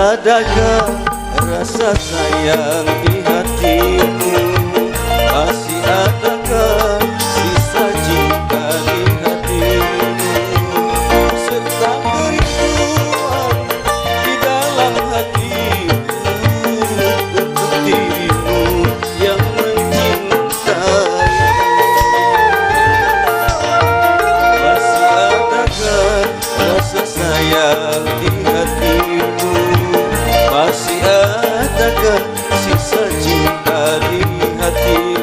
adakah rasa sayang di hatimu? Masih adakah sisa cinta di hatimu? Serta kerinduan di dalam hatimu untuk dirimu yang mencintai. Masih adakah rasa sayang di hatimu? Masih adakah sisa cinta di hatimu?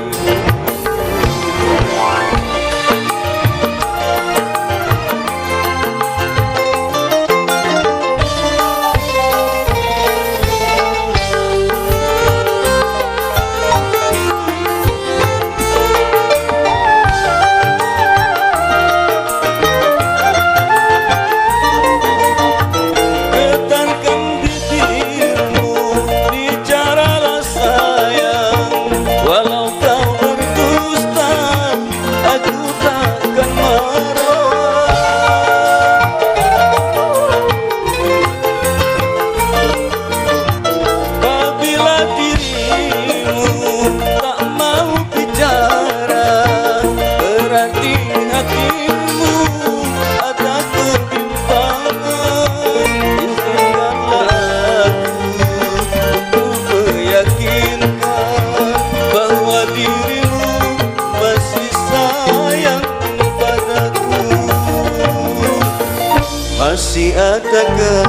Masih adakah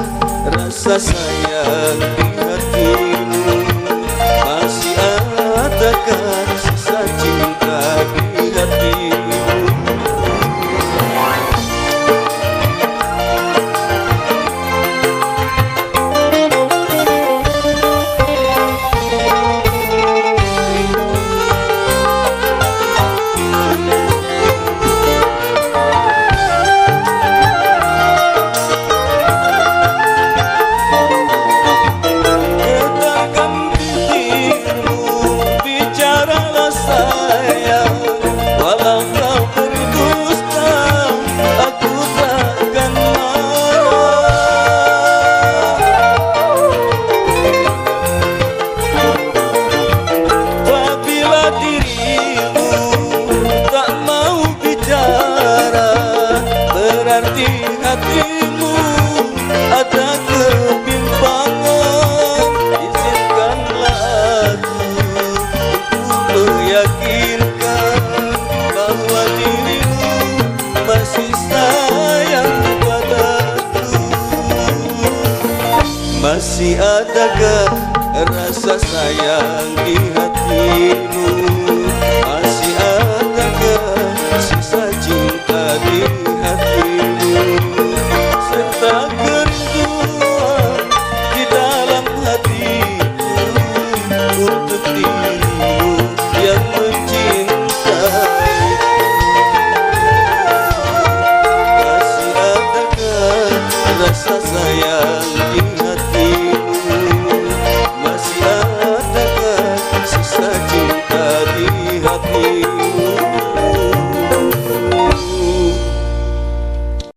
rasa sayang di hatimu? Masih adakah sisa cinta di hatimu? Berarti hatimu ada kebimbangan. Izinkanlah aku untuk meyakinkan bahwa dirimu masih sayang padaku. Masih adakah rasa sayang di hatimu? Masih adakah sisa cinta di hatimu? Serta kerinduan di dalam hatiku untuk dirimu yang mencintai. Masih adakah rasa sayang di hatimu? Masih adakah sisa cinta di hatimu?